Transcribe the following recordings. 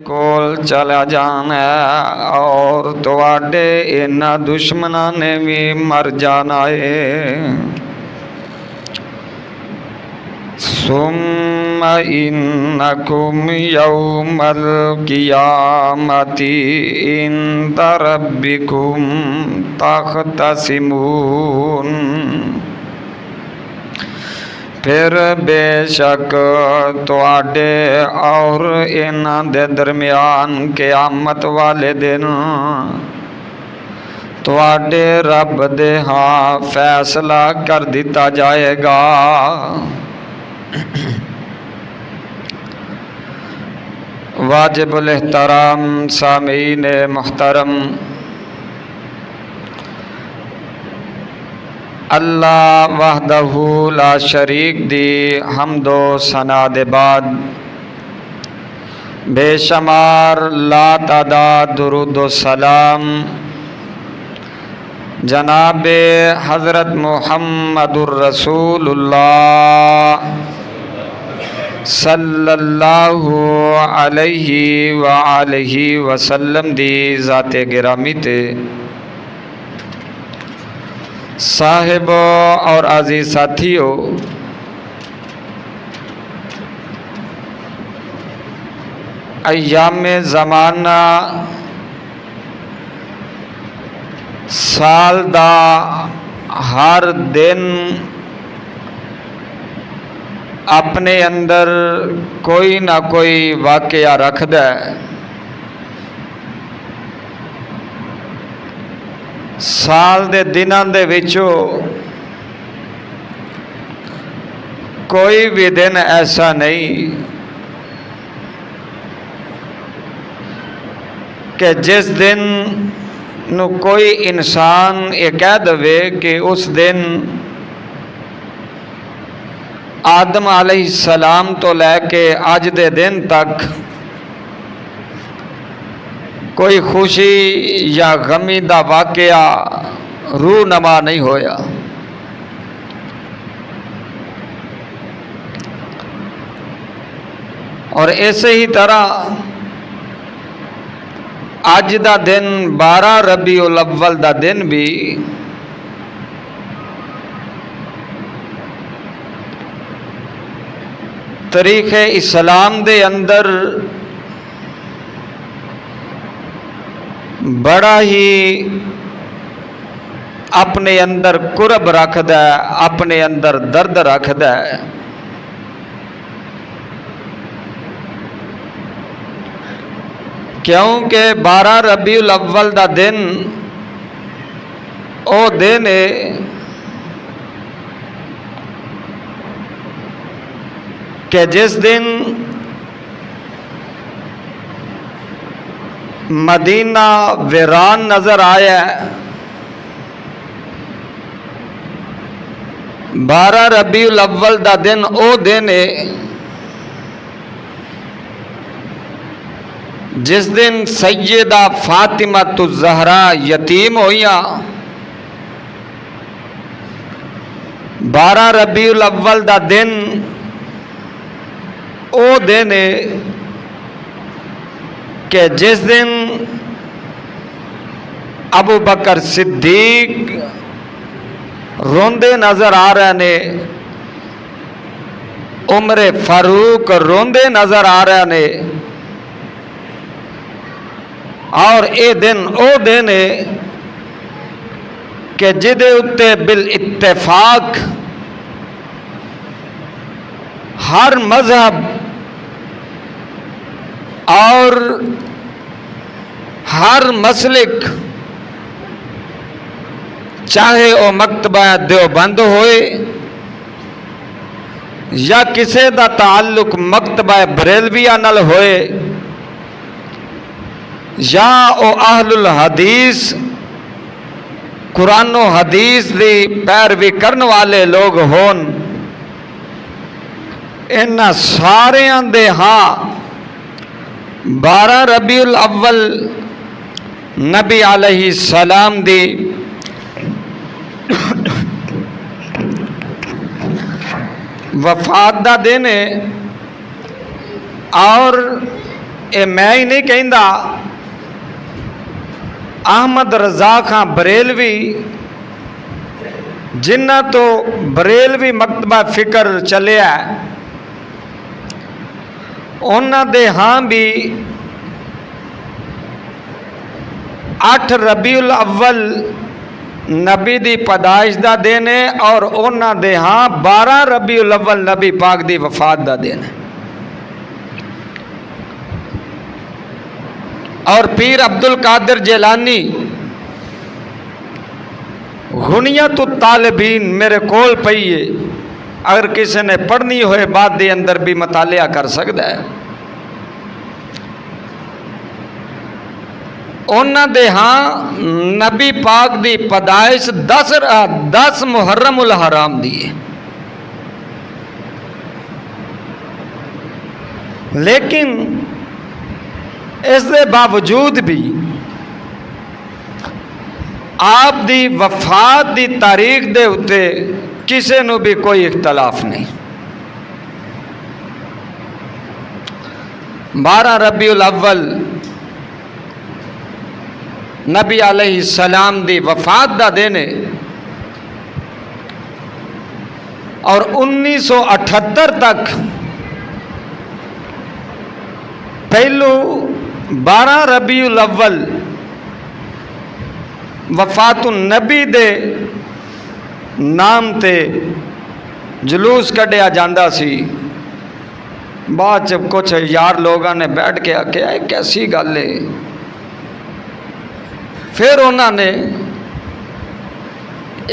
ਕੋਲ ਚਲਾ ਜਾਣਾ ਔਰ ਤੁਹਾਡੇ ਇਹਨਾਂ ਦੁਸ਼ਮਣਾਂ ਨੇ ਵੀ ਮਰ ਜਾਣਾ ਏ। ثم إنكم يوم القيامة عند ربكم تختصمون۔ پھر بے شک تواڈے اور انہاں دے درمیان قیامت والے دن تواڈے رب دے ہاں فیصلہ کر دتا جائے گا۔ واجب الاحترام سامعین محترم، اللہ وحدہ لا شریک دی حمد و ثنا دے بعد بے شمار لا تعداد درود و سلام جناب حضرت محمد الرسول اللہ صلی اللہ علیہ وآلہ وسلم دی ذات گرامی تے صاحبوں اور عزیز ساتھیوں، ایام زمانہ سال دا ہر دن اپنے اندر کوئی نہ کوئی واقعہ رکھدا ہے۔ سال دے دناں دے وچوں کوئی بھی دن ایسا نہیں کہ جس دن نو کوئی انسان یہ کہہ دے کہ اس دن آدم علیہ السلام تو لے کے اج دے دن تک کوئی خوشی یا غمی دا واقعہ رونما نہیں ہویا۔ اور اسی ہی طرح اج دا دن 12 ربیع الاول دا دن بھی تاریخ اسلام دے اندر بڑا ہی اپنے اندر قرب رکھدا ہے، اپنے اندر درد رکھدا ہے۔ کیونکہ 12 ربیع الاول دا دن او دن ہے کہ جس دن مدینہ ویران نظر آیا ہے۔ 12 ربیع الاول دا دن او دن ہے جس دن سیدہ فاطمہ الزہرا یتیم ہوئیاں۔ 12 ربیع الاول دا دن او دن ہے کہ جس دن ابو بکر صدیق روندے نظر آ رہے نے، عمر فاروق روندے نظر آ رہے نے، اور اے دن او دن ہے کہ جدے اتے بالاتفاق ہر مذہب اور ہر مسلک، چاہے وہ مکتبہ دیوبند ہوئے یا کسی دا تعلق مکتبہ بریلویہ نال ہوئے یا او اہل الحدیث قرآن و حدیث دی پیروی کرن والے لوگ ہون، انہاں ساریاں دے ہاں 12 ربیع الاول نبی علیہ السلام دی وفات دا دن ہے، اور اے میں ہی نہیں کہندا، احمد رضا خان بریلوی جنہ تو بریلوی مکتبہ فکر چلیا انہاں دے ہاں بھی 8 ربیع الاول نبی دی پیدائش دا دن ہے اور انہاں دے ہاں 12 ربیع الاول نبی پاک دی وفات دا دن ہے۔ اور پیر عبد القادر جیلانی غنیت الطالبین میرے کول پئی ہے، اگر کسی نے پڑھنی ہوئے بعد دے اندر بھی مطالعہ کر سکتا ہے۔ انہاں دے ہاں نبی پاک دی پیدائش 10 محرم الحرام دی ہے، لیکن اس دے باوجود بھی آپ دی وفات دی تاریخ دے اتے کسی نو بھی کوئی اختلاف نہیں۔ 12 ربیع الاول نبی علیہ السلام دی وفات دا دن ہے، اور 1978 تک پہلو 12 ربیع الاول وفات النبی دے نام تے جلوس کڈیا جاندہ سی۔ بعد جب کچھ یار لوگاں نے بیٹھ کے آکھیا ہے کیسی گل ہے، پھر انہوں نے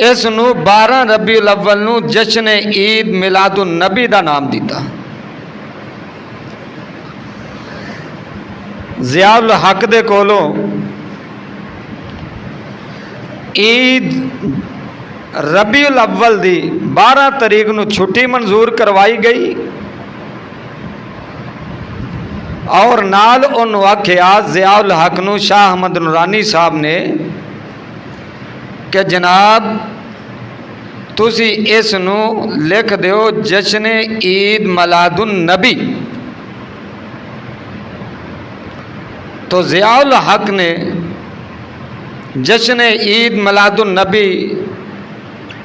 اس نو 12 ربیع الاول نو جشن عید میلاد النبی دا نام دیتا۔ ضیاء الحق دے کولو عید ربیع الاول دی 12 تاریخ نو چھٹی منظور کروائی گئی، اور نال انہوں آکھیا ضیاء الحق نو شاہ احمد نورانی صاحب نے کہ جناب تسی اس نو لکھ دیو جشن عید میلاد النبی۔ تو ضیاء الحق نے جشن عید میلاد النبی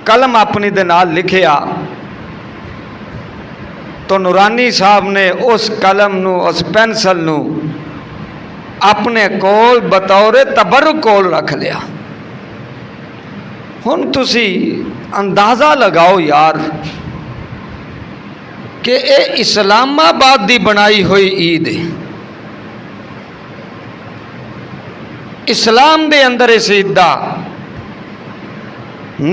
قلم اپنی دے نال لکھیا، تو نورانی صاحب نے اس قلم نو اس پینسل نو اپنے کول بطور تبرک کول رکھ لیا۔ ہن تسی اندازہ لگاؤ یار کہ اے اسلام آباد دی بنائی ہوئی عید ہے، اسلام دے اندر اس عید دا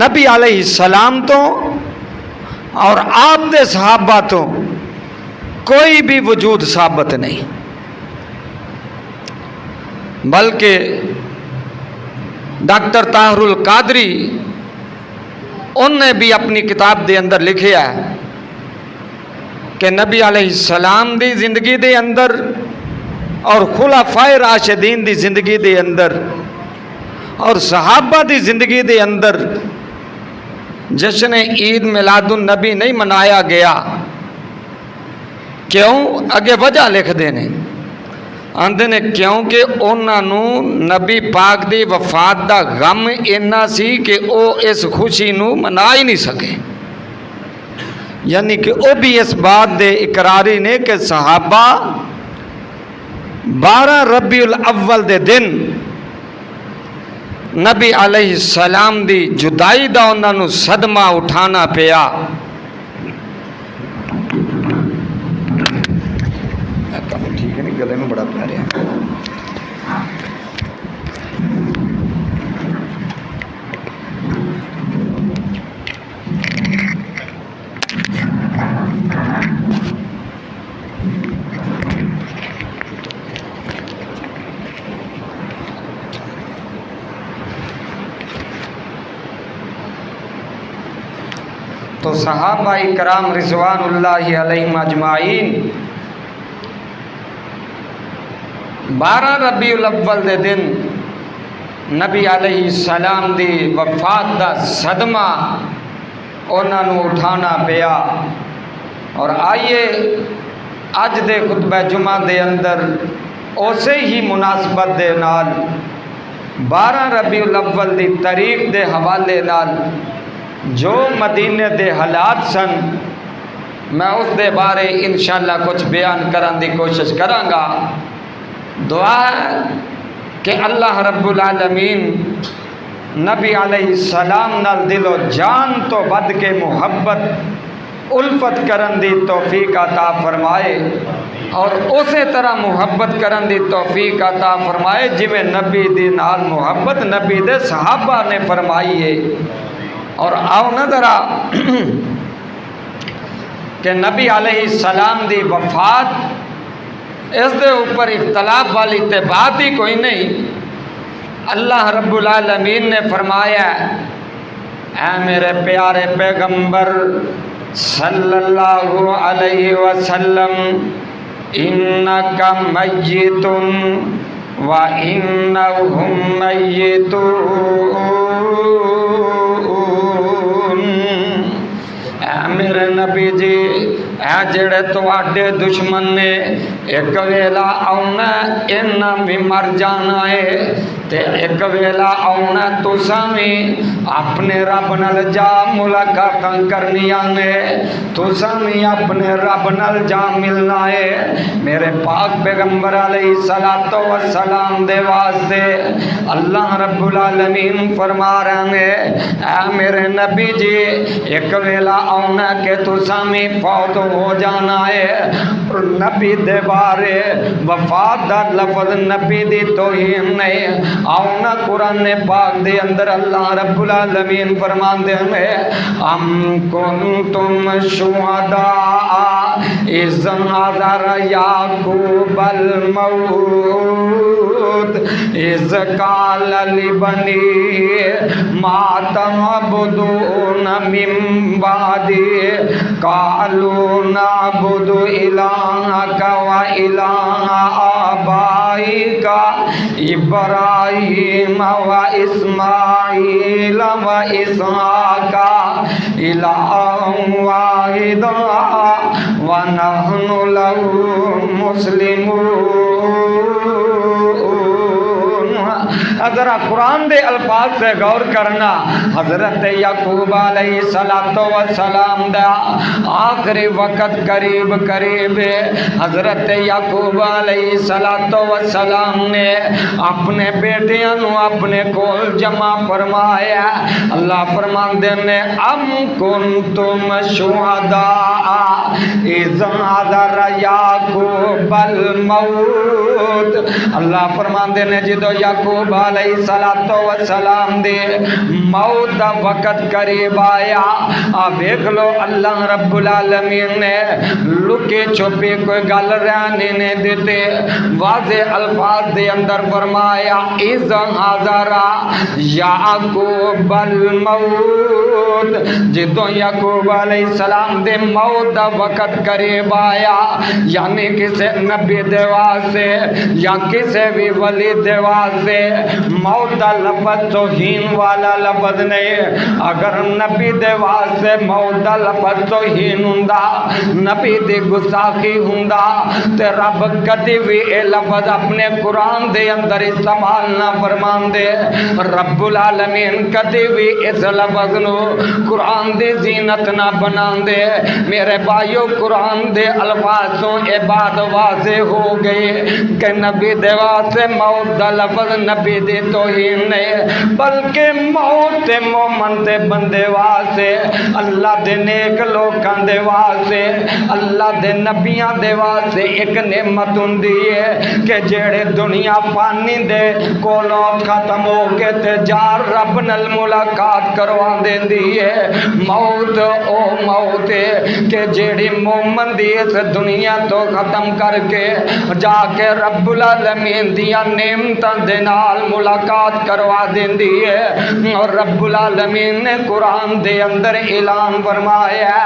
نبی علیہ السلام تو اور آپ دے صحابہ تو کوئی بھی وجود ثابت نہیں، بلکہ ڈاکٹر طاہر القادری ان نے بھی اپنی کتاب دے اندر لکھیا ہے کہ نبی علیہ السلام دی زندگی دے اندر اور خلفائے راشدین دی زندگی دے اندر اور صحابہ دی زندگی دے اندر جشن عید میلاد النبی نہیں منایا گیا۔ کیوں؟ اگے وجہ لکھ دینے آندے نے کیونکہ انہاں نو نبی پاک دی وفات دا غم اینا سی کہ او اس خوشی نو منا ہی نہیں سکے، یعنی کہ او بھی اس بات دے اقراری نے کہ صحابہ 12 ربیع الاول دے دن نبی علیہ السلام دی جدائی دا انہاں نو صدمہ اٹھانا پیا۔ ٹھیک ہے نہیں، گلے میں بڑا پیارے ہیں۔ تو صحابہ کرام رضوان اللہ علیہم اجمعین 12 ربیع الاول دے دن نبی علیہ السلام دی وفات دا صدمہ انہاں نو اٹھانا پیا۔ اور آئیے اج دے خطبہ جمعہ دے اندر اسی ہی مناسبت دے نال 12 ربیع الاول دی تاریخ دے حوالے نال جو مدینے دے حالات سن میں اس دے بارے انشاءاللہ کچھ بیان کرن دی کوشش کرانگا۔ دعا ہے کہ اللہ رب العالمین نبی علیہ السلام نال دل و جان تو بد کے محبت الفت کرن دی توفیق عطا فرمائے اور اسی طرح محبت کرن دی توفیق عطا فرمائے جویں نبی دی نال محبت نبی دے صحابہ نے فرمائی ہے۔ اور آؤ نظرہ کہ نبی علیہ السلام دی وفات اس دے اوپر اختلاف والی تے بات ہی کوئی نہیں۔ اللہ رب العالمین نے فرمایا اے میرے پیارے پیغمبر صلی اللہ علیہ وسلم انکا میت و انہم میتون، اے میرے نبی جی اے جڑے تواڈے دشمن نے ایک ویلا آنا انہاں بھی مر جانا ہے تے ایک ویلا آنا تساں بھی اپنے رب نال جا ملاقاتاں کرنیاں نے، تساں بھی اپنے رب نال جا ملنا ہے۔ میرے پاک پیغمبر علیہ السلام دے واسطے اللہ رب العالمین فرما رہے ہیں اے میرے نبی جی ایک ویلا آنا کہ تساں بھی فوت ہو جانا ہے۔ اور نبی دے بارے وفات دا لفظ نبی دی توہین نہیں۔ آؤنا قرآن پاک دے اندر اللہ رب العالمین فرمان دے ہیں ام کنتم شہداء اذ حضر یعقوب الموت اذ قال لبنیہ ما تعبدون من بعدی قالوا نعبد الہک و الہ آبائک ابراہیم و اسماعیل و اسحاق الہ واحد و نحن له مسلمون۔ ذرا قرآن دے الفاظ سے غور کرنا۔ حضرت یعقوب علیہ السلام دا آخری وقت قریب قریب ہے۔ حضرت یعقوب علیہ السلام نے اپنے بیٹیاں نو اپنے کول جمع فرمایا۔ اللہ فرماندے نے ام کنتم شہداء اذ حضر یعقوب الموت، اللہ فرماندے نے جدو یعقوب علیہ السلام دے موت دا وقت قریب آیا، دیکھ لو اللہ رب العالمین نے لکے چھپے کوئی گل رہنے نے دیتے، واضح الفاظ دے اندر فرمایا اذ حضر یعقوب الموت، جدو یعقوب علیہ السلام دے موت دا وقت قریب آیا، یعنی کسے نبی دے واسطے یا کسے بھی ولی دے واسطے موت دا لفظ توہین والا لفظ نہیں۔ اگر نبی دے واسطے موت دا لفظ توہین ہوندا، نبی دی گستاخی ہوندا تے رب کدی بھی اے لفظ اپنے قرآن دے اندر استعمال نہ فرماندے۔ رب العالمین کدی بھی اس لفظ نو قرآن دی زینت نہ بناندے۔ میرے بھائیو قرآن دے الفاظوں اے بات واضح ہو گئی کہ نبی دے واسطے موت دا لفظ نبی دی توہین نہیں، بلکہ موت مومن دے بندے واسطے، اللہ دے نیک لوکاں دے واسطے، اللہ دے نبیاں دے واسطے ایک نعمت ہوندی ہے کہ جڑے دنیا فانی دے کولوں ختم ہو کے تے جار رب نال ملاقات کروا دیندی ہے۔ موت او موت ہے کہ جیڑی مومن دی اس دنیا تو ختم کر کے جا کے رب العالمین دیا نعمتاں دے نال ملاقات کروا دیندی ہے۔ اور رب العالمین نے قرآن دے اندر اعلان فرمایا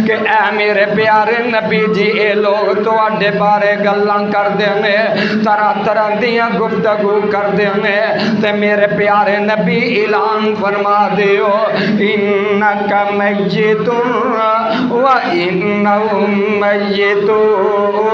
کہ اے میرے پیارے نبی جی اے لوگ تواڈے بارے گلاں کردے نے، طرح طرح دیاں گفتگو کردے نے، تے میرے پیارے نبی اعلان فرما دیو انک میت و انہم میتون،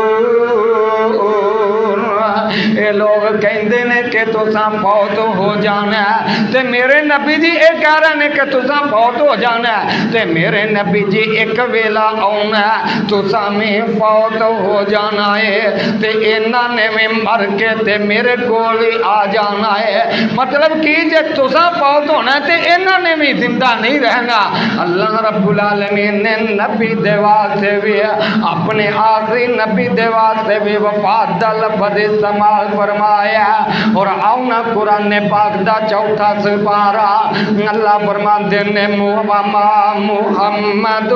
یہ لوگ کہندے نے کہ تساں فوت ہو جانا ہے تے میرے نبی جی اے کہہ رہے ہیں کہ تساں فوت ہو جانا ہے تے میرے نبی جی ایک ویلا آنا ہے تساں میں فوت ہو جانا ہے تے انہاں نے میں مر کے تے میرے کول ہی آ جانا ہے۔ مطلب کہ جے تساں فوت ہونا ہے تے انہاں نے بھی زندہ نہیں رہنا۔ اللہ رب العالمین نے نبی دے واسطے بھی اپنے آخری نبی دے واسطے بھی وفات دا لفظ استعمال فرمایا اور آؤنا قرآن پاک دا چوتھا سپارہ اللہ فرماتے نے وما محمد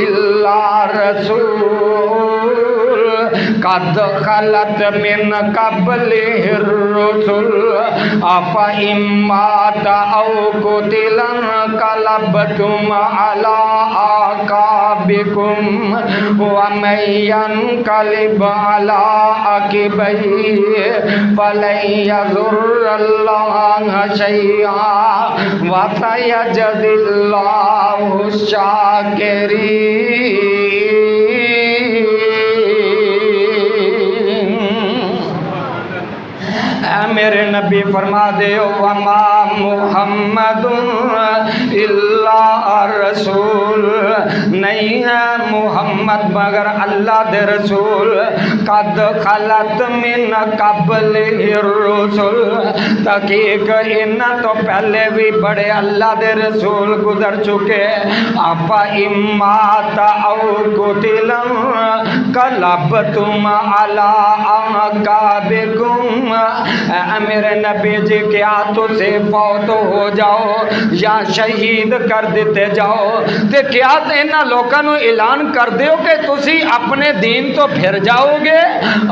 الا رسول قد خلت من قبله الرسل افإن مات او قتل انقلبتم على أعقابكم ومن ينقلب على عقبيه فلن يضر الله شيئا وسيجزي الله الشاكرين۔ میرے نبی فرما دے وما محمد الا رسول، نہیں ہے محمد مگر اللہ دے رسول، قد خلت من قبل الرسل، تحقیق ان تو پہلے بھی بڑے اللہ دے رسول گزر چکے، افا امات او قتل انقلبتم علی اعقابکم، میرے نبی جی کیا تسے فوت ہو جاؤ یا شہید کر دیتے جاؤ تے کیا انہاں لوکاں نو اعلان کر دیو کہ تسی اپنے دین تو پھر جاؤ گے،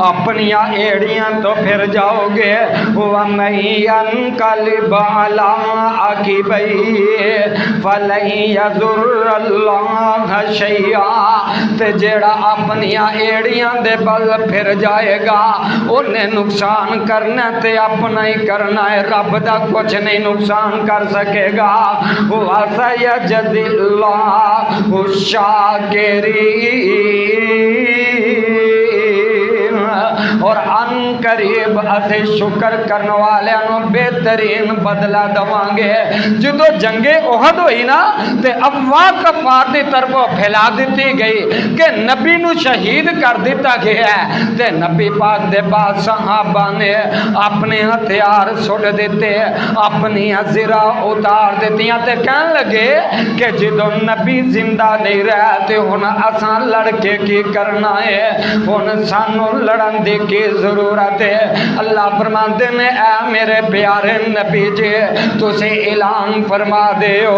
اپنی ایڑیاں تو پھر جاؤ گے، وَمَن يَنقَلِبْ عَلَىٰ عَقِبَيْهِ فَلَن يَضُرَّ اللَّهَ شَيْئًا، تے جیڑا اپنی ایڑیاں دے بل پھر جائے گا انہیں نقصان کرنا تے اپنا ہی کرنا ہے، رب دا کچھ نہیں نقصان کر سکے گا۔ وَسَيَجْزِي اللَّهُ الشَّاكِرِينَ، اور ان قریب اسے شکر کرنے والے بہترین بدلہ دواں گے۔ جدو جنگ احد ہوئی نا تے افواہ کفار دی طرفوں پھیلا دیتی گئی کہ نبی نو شہید کر دیتا گیا ہے تے نبی پاک دے بعد صحابہ نے اپنے ہتھیار سٹ دیتے، اپنی زرہ اتار دیتیاں تے کہنے لگے کہ جدو نبی زندہ نہیں رہتے ہن اساں لڑ کے کی کرنا ہے، ہن سانو لڑن دی کی ضرورت ہے۔ اللہ فرماتے ہیں اے میرے پیارے نبی جی تسے اعلان فرما دیو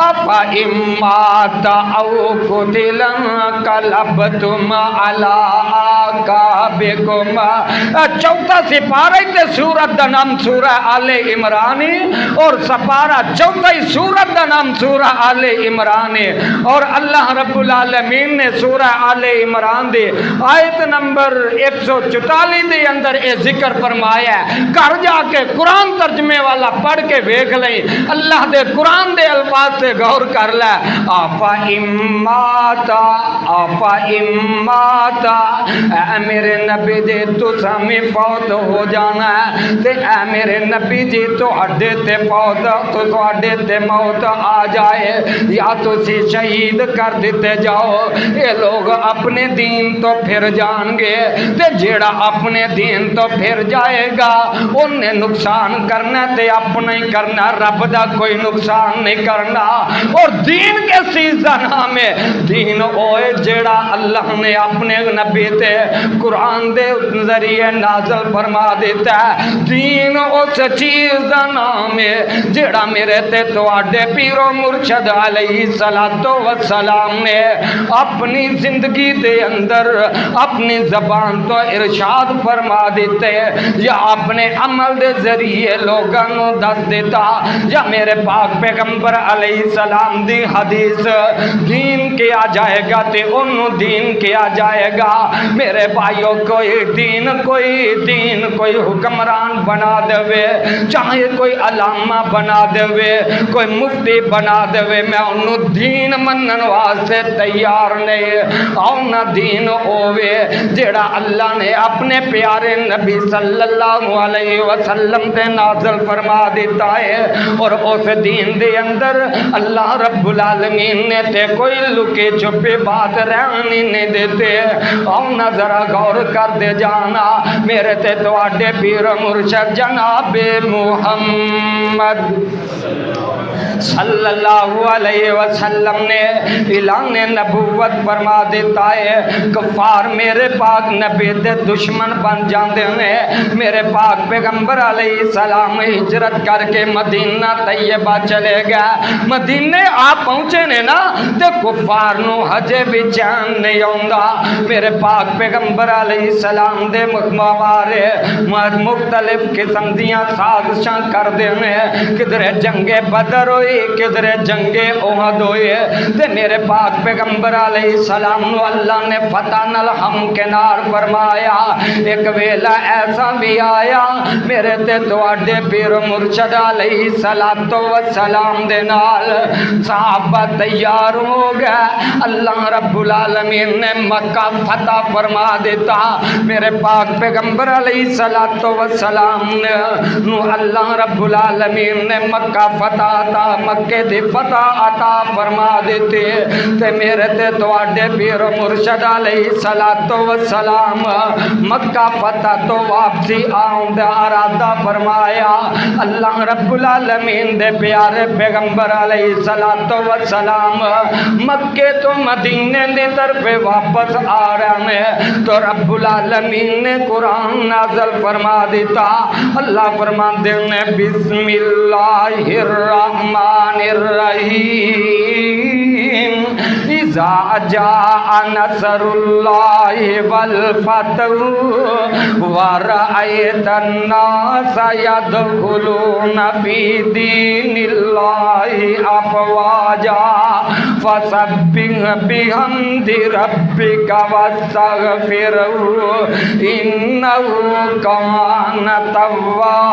افا امات او قتل انقلبتم علی اعقابکم، چوتھا سپارہ تے سورت دا نام سورہ آل عمران اور سپارہ چوتھا سورت دا نام سورہ آل عمران، اور اللہ رب العالمین نے سورہ آل عمران دی آیت نمبر 144 دے اندر اے ذکر فرمایا ہے۔ گھر جا کے قرآن ترجمے والا پڑھ کے ویکھ لیں، اللہ دے قرآن دے الفاظ سے غور کر لے۔ آفا اماتا آفا اماتا، اے میرے نبی جی تساں میں فوت ہو جانا ہے تے اے میرے نبی جی تہاڈے تے فوت تہاڈے تے موت آ جائے یا تسی شہید کر دیتے جاؤ، یہ لوگ اپنے دین تو پھر جان گے تے جیڑا اپنے دین تو پھر جائے گا انہیں نقصان کرنا تے اپنا ہی کرنا، رب دا کوئی نقصان نہیں کرنا۔ اور دین کے چیز دا نام ہے دین اوے جیڑا اللہ نے اپنے نبی تے قرآن دے ذریعے نازل فرما دیتا ہے، دین اس چیز دا نام ہے جیڑا میرے تے تواڈے پیر و مرشد علیہ السلام نے اپنی زندگی دے اندر اپنی زبان تو ارشاد فرما دیتے یا اپنے عمل دے ذریعے لوگاں نو دس دیتا، یا میرے پاک پیغمبر علیہ السلام دی حدیث دین کیا جائے گا تے انہوں دین کیا جائے گا۔ میرے بھائیوں کوئی دین کوئی حکمران بنا دے، چاہے کوئی علامہ بنا دے، کوئی مفتی بنا دے، میں انہوں دین منن واسطے تیار نہیں۔ آؤ نہ دین ہووے جیڑا اللہ نے اپنے پیارے نبی صلی اللہ علیہ وسلم تے نازل فرما دیتا ہے، اور اس دین دے اندر اللہ رب العالمین نے تے کوئی لکے چھپے بات رہنی نہیں دیتے۔ آؤ نہ ذرا غور کر دے جانا، میرے تے تواڈے پیر مرشد جناب محمد صلی اللہ علیہ وسلم نے اعلان نبوت فرما دیتا ہے، کفار میرے پاک نبی دے دشمن بن جاندے ہیں۔ میرے پاک پیغمبر علیہ السلام ہجرت کر کے مدینہ طیبہ چلے گئے، مدینے آپ پہنچے نے نا تے کفار نو ہجے بھی چین نہیں آوندا۔ میرے پاک پیغمبر علیہ السلام دے مخموارے مختلف قسم دیاں سازشاں کر دے نے، کدھر جنگ بدر ہوئی، کدھر جنگ احد ہوئی، تے میرے پاک پیغمبر علیہ السلام نو اللہ نے فتح نال ہمکنار فرمایا۔ ایک ویلا ایسا بھی آیا میرے تے تواڈے پیر مرشد علیہ السلام دے نال صحابہ تیار ہو گئے، اللہ رب العالمین نے مکہ فتح فرما دیتا۔ میرے پاک پیغمبر علیہ السلام نو اللہ رب العالمین نے مکہ فتح عطا، مکے دی فتح عطا فرما دیتے، تے میرے تے تواڈے پیر مرشد علیہ السلام مکہ فتح تو واپسی آؤں دا ارادہ فرمایا۔ اللہ رب العالمین دے پیارے پیغمبر علیہ السلام مکے تو مدینے دی طرف واپس آ رہے ہیں، تو رب العالمین نے قرآن نازل فرما دیتا۔ اللہ فرماتے ہیں بسم اللہ الرحمن الرحیم، اذا جاء نصر اللہ والفتح ورأیت الناس يدخلون فی دین اللہ افواجا فسبح بحمد ربک واستغفرہ انہ کان توابا۔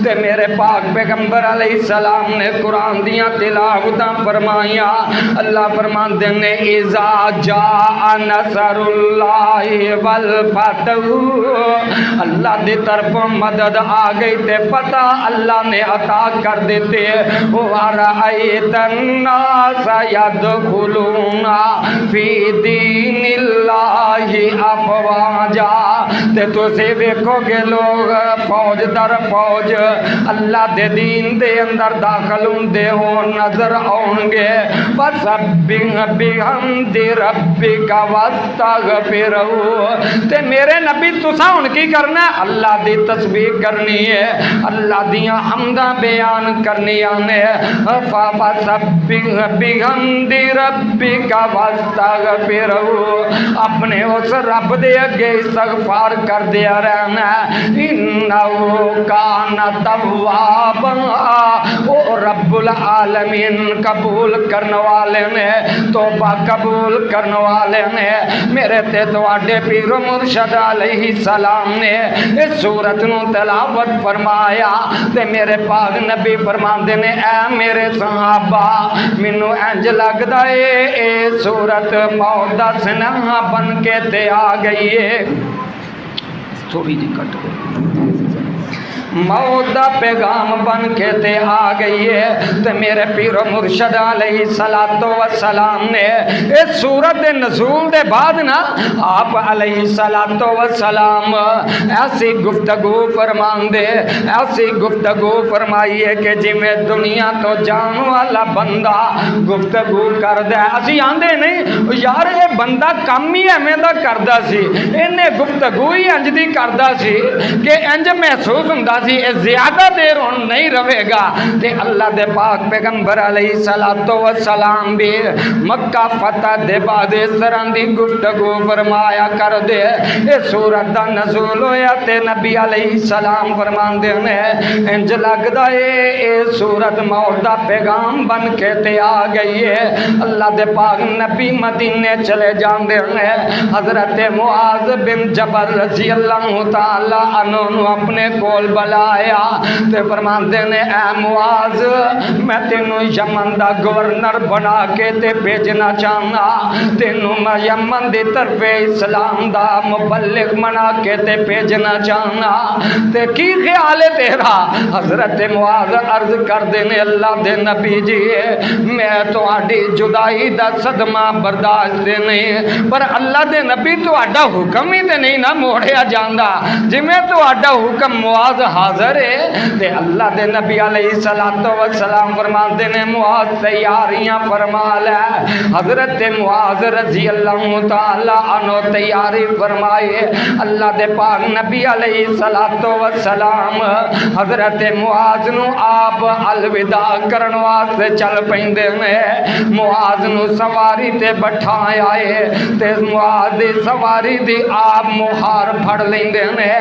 تے میرے پاک پیغمبر علیہ السلام نے قرآن دیاں تلاوتاں فرمائیاں۔ اللہ فرماندے نے اذا جاء نصر اللہ والفتح، اللہ دی طرف مدد آ گئی تے فتح اللہ نے عطا کر دیتے۔ وَرَأَيْتَ النَّاسَ يَدْخُلُونَ فِي دِينِ اللَّهِ أَفْوَاجًا، تے تسی ویکھو گے لوگ فوج در فوج اللہ دے دین دے اندر داخل ہوندے ہون نظر آؤں گے۔ فَسَبِّحْ بِحَمْدِ رَبِّكَ وَاسْتَغْفِرْهُ، تے میرے نبی تساں ہن کی کرنا ہے؟ اللہ دی تسبیح کرنی ہے، اللہ دیاں حمداں بیان کرنیاں نے۔ فَسَبِّحْ بِحَمْدِ رَبِّكَ وَاسْتَغْفِرْهُ، اپنے اس رب دے اگے استغفار کر دیا رہنا ہے۔ انہو کان توابا، او رب العالمین قبول کرنے والے نے، توبہ قبول کرنے والے نے۔ میرے تے تواڈے پیر مرشد علیہ السلام نے اس سورت نو تلاوت فرمایا، تے میرے پاک نبی فرماندے نے اے میرے صحابہ مینوں انج لگدا اے اے سورت موت دا سنہا بن کے تے آ گئی ہے۔ تھوڑی جی کٹ گئی، موت دا پیغام بن کے تے آ گئی ہے۔ تے میرے پیر مرشد علیہ السلام نے اس سورت دے نزول دے بعد نا آپ علیہ السلام ایسی گفتگو فرماندے، ایسی گفتگو فرمائیے کہ جی میں دنیا تو جان والا بندہ گفتگو کر دے۔ اسی آندے نہیں یار یہ بندہ کم ہی ایویں دا کردا سی، انہیں گفتگو ہی انج دی کردا سی کہ انج محسوس ہوندا سی زیادہ دیر ہون نہیں رہے گا۔ تے اللہ دے پاک پیغمبر علیہ السلام بھی مکہ فتح دے بعد اس طرح دی گفتگو فرمایا کر دے۔ اس سورت دا نزول ہویا تے نبی علیہ السلام فرماندے نے انج لگدا اے اے سورت موت دا پیغام بن کے تے آ گئی ہے۔ اللہ دے پاک نبی مدینے چلے جاندے ہیں، حضرت معاذ بن جبل رضی اللہ تعالی عنہ اپنے کول بلایا تے فرماندے نے اے معاذ میں تینوں یمن دا گورنر بنا کے تے بھیجنا چاہنا، تینوں میں یمن دی طرف اسلام دا مبلغ بنا کے تے بھیجنا چاہنا، تے کی خیال ہے تیرا؟ حضرت معاذ عرض کر دینے اللہ دے نبی جی میں تہاڈی جدائی دا صدمہ برداشت نہیں، پر اللہ دے نبی تہاڈا حکم ہی تے نہیں نہ موڑیا جاندا، جی میں تہاڈا حکم معاذ حاضر ہے تے اللہ دے نبی علیہ السلام فرماندے نے معاذ تیاریاں فرما لے۔ حضرت معاذ رضی اللہ تعالی عنہ تیاری فرمائے، اللہ دے پاک نبی علیہ السلام حضرت معاذ نو آپ الوداع کرن واسطے چل پیندے نے، معاذ نو سواری تے بٹھائے آئے تے معاذ دی سواری دی آپ مہار پھڑ لیندے نے۔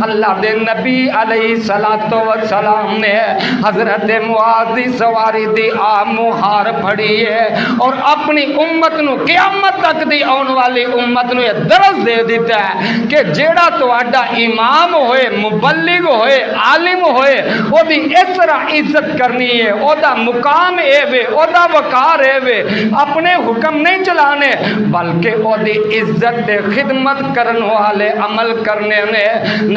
اللہ دے نبی علیہ السلام نے حضرت معاذ دی سواری دی آپ مہار پھڑی ہے اور اپنی امت نو قیامت تک دی آن والی امت نو یہ درس دے دیتا ہے کہ جیڑا تہاڈا امام ہوئے، مبلغ ہوئے، عالم ہوئے، او دی اس طرح عزت کرنی ہے، او دا مقام اے وے، او دا وقار اے وے، اپنے حکم نہیں چلانے بلکہ او دی عزت دے خدمت کرن والے عمل کرنے نے۔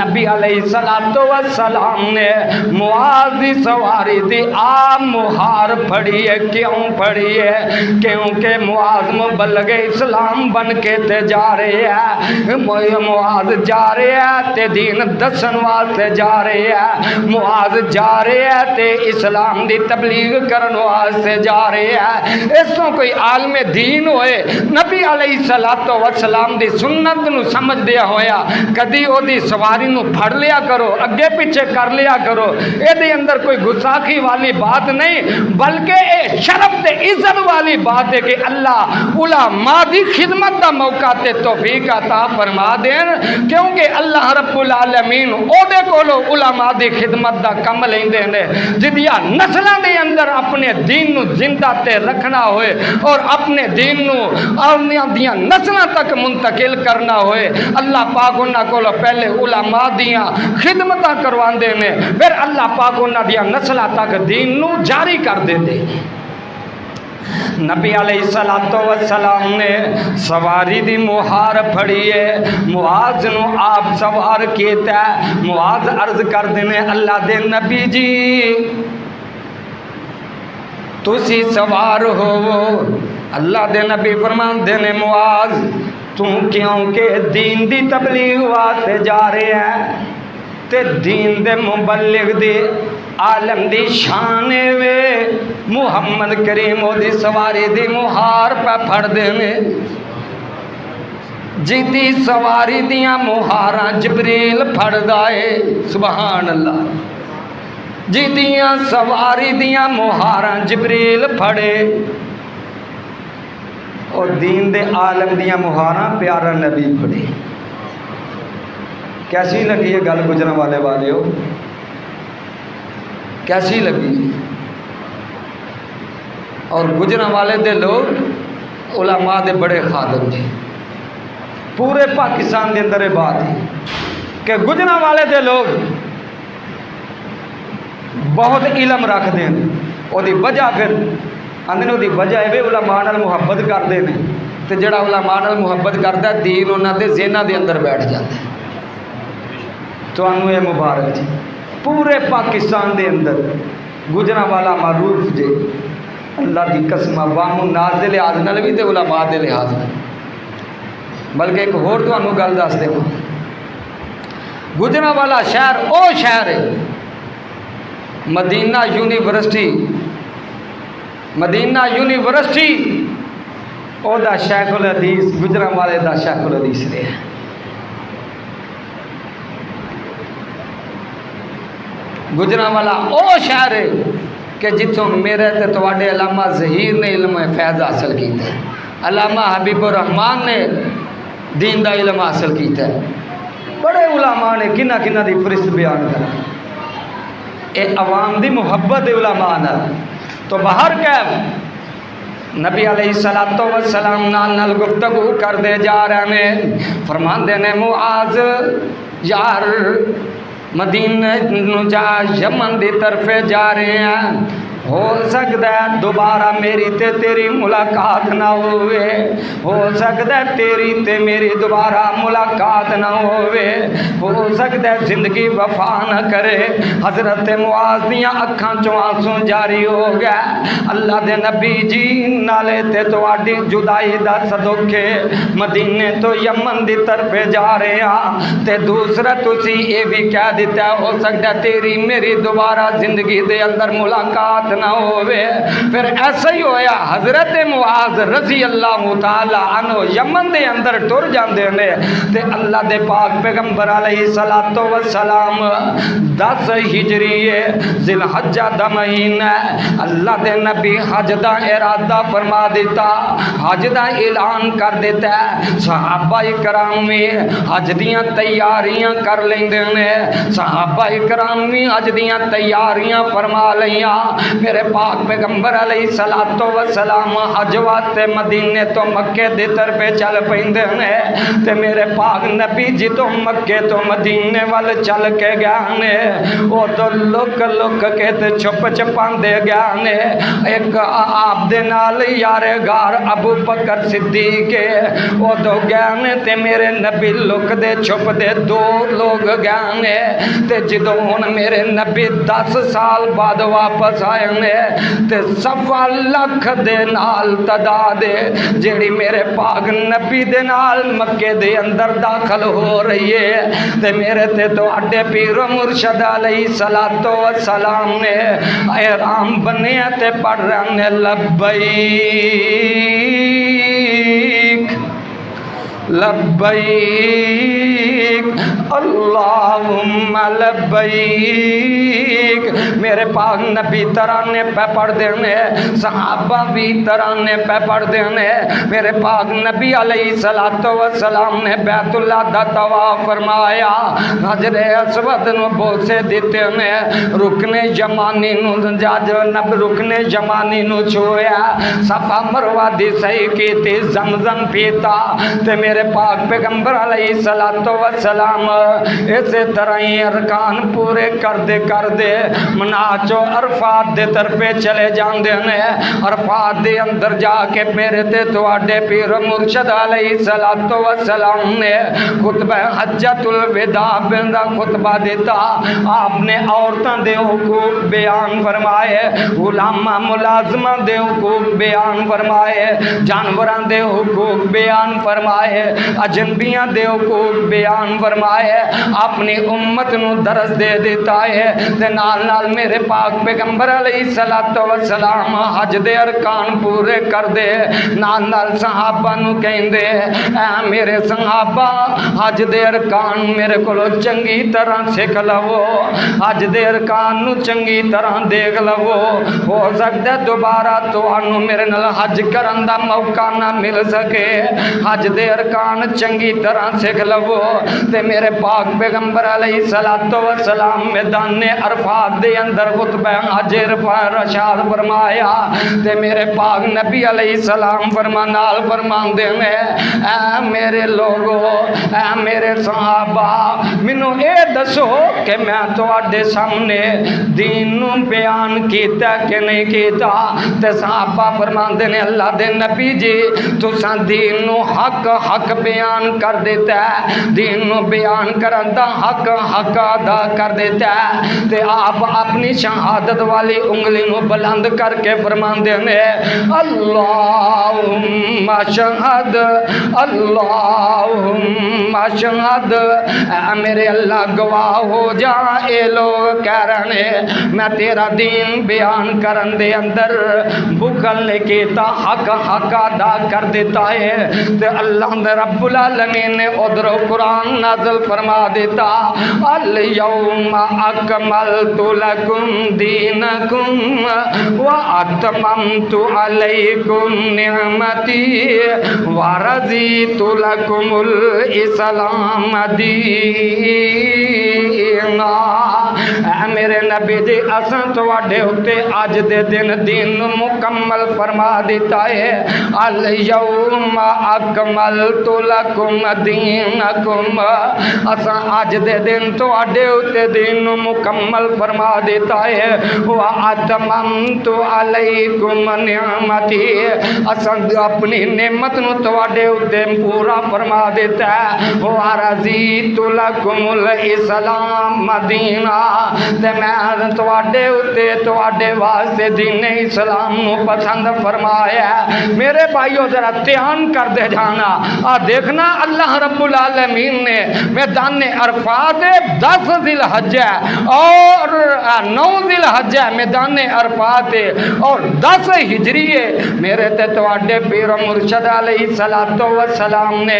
نبی علیہ السلام نے معاذ دی سواری دی آپ مہار پھڑی ہے، کیوں پھڑی ہے؟ کیونکہ معاذ مبلغ اسلام بن کے تے جا رہے ہیں، معاذ جا رہے ہیں تے دین دسن واسطے جا رہے ہیں، معاذ جا رہے ہیں تے اسلام دی تبلیغ کرن واسطے جا رہے ہیں۔ اس تو کوئی عالم دین ہوئے نبی علیہ السلام دی سنت نو سمجھ دیا ہویا کدی او دی سواری نو پھڑ لیا کرو، اگے پیچھے کر لیا کرو، اے دے اندر کوئی گستاخی والی بات نہیں بلکہ اے شرف تے عزت والی بات ہے کہ اللہ علماء دی خدمت دا موقع تے توفیق عطا فرما دین، کیونکہ اللہ رب العالمین او دے کولو علماء دی خدمت دا کم لیندے نے جدیاں نسلاں دے اندر اپنے دین نو زندہ تے رکھنا ہوئے اور اپنے دین نو آنیاں دیاں نسلاں تک منتقل کرنا ہوئے، اللہ پاک انہاں کولو پہلے علماء دیاں خدمتاں کرواندے نے، پھر اللہ پاک انہاں دیاں نسلاں تک دین نو جاری کر دیندے۔ نبی علیہ السلام نے سواری دی مہار پھڑی ہے، معاذ نو آپ سوار کیتا ہے۔ معاذ عرض کر دینے اللہ دے نبی جی تسی سوار ہو، اللہ دے نبی فرمان دینے معاذ تم کیونکہ دین دی تبلیغ واسطے جا رہے ہیں تے دین دے مبلغ دی عالم دی شان وے محمد کریم او دی سواری دی مہار پہ پھڑ دینے، جیتی سواری دیاں مہاراں جبریل پھڑ دائے، سبحان اللہ، جیتیاں سواری دیاں مہاراں جبریل پھڑے اور دین دے عالم دیاں مہاراں پیارا نبی پھڑے۔ کیسی لگی یہ گل گجرا والے والے ہو؟ کیسی لگی؟ اور گجرا والے دے لوگ علماء دے بڑے خادم جی، پورے پاکستان دے اندر بات ہے کہ گجرا والے دے لوگ بہت علم رکھ دیں، وہ دی وجہ پھر اندر دی وجہ ہے علماء نال محبت کر دیں، تو جڑا علماء نال محبت کرتا ہے دین انہاں دے ذہناں دے اندر بیٹھ جاتا ہے۔ تو انہوں یہ مبارک جی پورے پاکستان دے اندر گجرا والا معروف جے، اللہ دی قسم عوام الناس دے لحاظ نال بھی تے علماء دے لحاظ نال، بلکہ ایک ہور تانوں گل دس دے گجرا والا شہر او شہر ہے مدینہ یونیورسٹی، مدینہ یونیورسٹی او دا شیخ الحدیث گجرا والے دا شیخ الحدیث رہے ہیں۔ گجرا والا او شہر ہے کہ جتوں میرے تے تواڈے علامہ ظہیر نے علم فیض حاصل کیتا ہے، علامہ حبیب الرحمان نے دین دا علم حاصل کیتا ہے، بڑے علماء نے کنہ کنہ دی فرست بیان کرا، اے عوام دی محبت علماء نال۔ تو باہر کیف نبی علیہ السلام نال گفتگو کر دے جا رہے ہیں، فرمان دے نے معاذ یار مدینے نو جا یمن دی طرف جا رہے ہیں، ہو سکتا ہے دوبارہ میری تے تیری ملاقات نہ ہوئے، ہو سکتا ہے تیری تے میری دوبارہ ملاقات نہ ہوئے، ہو سکتا ہے زندگی وفا نہ کرے۔ حضرت معاذ دیاں اکھاں چوں آنسو جاری ہو گیا، اللہ دے نبی جی نالے تے تواڈی جدائی دا صدقے مدینے تو یمن دی طرف جا رہے ہیں، تے دوسرا تسی یہ بھی کہہ دیتا ہے ہو سکتا ہے تیری میری دوبارہ زندگی دے اندر ملاقات نہ ہوئے۔ پھر ایسا ہی ہویا، حضرت معاذ رضی اللہ تعالی عنہ یمن دے اندر ٹر جاندے نے، تے اللہ دے پاک پیغمبر علیہ الصلوۃ والسلام 10 ہجری ذی الحجہ دا مہینہ، اللہ دے نبی حج دا ارادہ فرما دیتا، حج دا اعلان کر دیتا ہے۔ صحابہ کرام بھی حج دیاں تیاریاں کر لیندے نے، صحابہ کرام بھی حج دیاں تیاریاں فرما لیاں۔ میرے پاک پیغمبر علیہ الصلوۃ والسلام حج واسطے مدینے تو مکے دی طرف چل پیندے نے، تے میرے پاک نبی جی تو مکے تو مدینے وال چل کے گیا نے، او تو لک لک کے تے چھپ چھپاندے گیا نے۔ ایک آپ دے نال یار غار ابو بکر صدیق او تو گیا نے، تے میرے نبی لک دے چھپ دے 2 لوگ گیا نے، تے جدوں ہن میرے نبی 10 سال بعد واپس آئے نے، تے 1.25 لاکھ دے نال تعداد جیڑی میرے پاک نبی دے نال مکے دے اندر داخل ہو رہی ہے، تے میرے تے تو اڈے پیر و مرشد علیہ الصلوۃ والسلام نے احرام بنیا تے پڑھ رہے نے لبیک لبیک اللہم لبیک۔ میرے پاک نبی ترانے پہ پڑھ دینے، صحابہ بھی ترانے پہ پڑھ دینے۔ میرے پاک نبی علیہ الصلوۃ والسلام نے بیت اللہ دا طواف فرمایا، حجر اسود نو بوسے دیتے نے، رکن یمانی نو جب رکن یمانی نو چھویا، صفا مروہ دی صحیح کیتی، زمزم پیتا، تے میرے پاک پیغمبر علیہ الصلوۃ والسلام اسی طرح ہی ارکان پورے کر دے مناچو عرفات دے طرفے چلے جاندے نے۔ عرفات دے اندر جا کے میرے تے تواڈے پیر مرشد علیہ الصلوۃ والسلام نے خطبہ حجۃ الوداع دا خطبہ دیتا۔ آپ نے عورتاں دے حقوق بیان فرمائے، غلاماں ملازماں دے حقوق بیان فرمائے، جانوراں دے حقوق بیان فرمائے، اجنبیاں دے حقوق بیان فرمائے، اپنی امت نو درس دے دیتا ہے، تے نال نال میرے پاک پیغمبر علیہ الصلوۃ والسلام حج دے ارکان پورے کر دے، نال نال صحابہ نو کہندے اے میرے صحابہ حج دے ارکان میرے کولو چنگی طرح سکھ لو، حج دے ارکان نو چنگی طرح دیکھ لو، ہو سکتا ہے دوبارہ تانوں میرے نال حج کرن دا موقع نہ مل سکے، حج دے ارکان چنگی طرح سکھ لو۔ تے میرے پاک پیغمبر علیہ الصلوۃ والسلام میدان عرفات دے اندر خطبہ حج رشاد فرمایا، تے میرے پاک نبی علیہ السلام فرمانال فرماندے نے اے میرے لوگو، اے میرے صحابہ، مینوں اے دسو کہ میں تواڈے سامنے دین نو بیان کیتا کہ نہیں کیتا؟ تے صحابہ فرماندے نے اللہ دے نبی جی تساں دین نو حق بیان کر دیتا ہے، دین نو بیان کرن دا حق ادا کر دیتا ہے، تے آپ اپنی شہادت والی انگلی نو بلند کر کے فرماندے نے اللہم شہد اللہم شہد، اے میرے اللہ گواہ ہو جا اے لوگ کہہ رہے میں تیرا دین بیان کرن دے اندر بخل نے کیتا، حق ادا کر دیتا ہے، تے اللہ رب العالمین نے ادھر قرآن نازل فرما دیتا الیوم اکملت لکم دینکم واتممت علیکم نعمتی ورضیت لکم الاسلام دینا۔ اے میرے نبی جی اساں تواڈے اُتے اج دے دین مکمل فرما دیتا ہے الیوم اکملت لکم دینکم اساں اج دے دن تواڈے اُتے دین مکمل فرما دیتا ہے واتممت علیکم نعمتی اساں اپنی نعمت نو تواڈے اُتے پورا فرما دیتا ہے ورضیت لکم الاسلام مدینہ تے میں تواڈے اُتے تواڈے واسطے دین اسلام نو پسند فرمایا ہے میرے بھائیو ذرا دھیان کر دے جانا دیکھنا اللہ رب العالمین نے میدان عرفات 10 ذی الحجہ اور 9 ذی الحجہ میدان عرفات اور 10 ہجری میرے تے تواڈے پیر مرشد علیہ الصلوۃ والسلام نے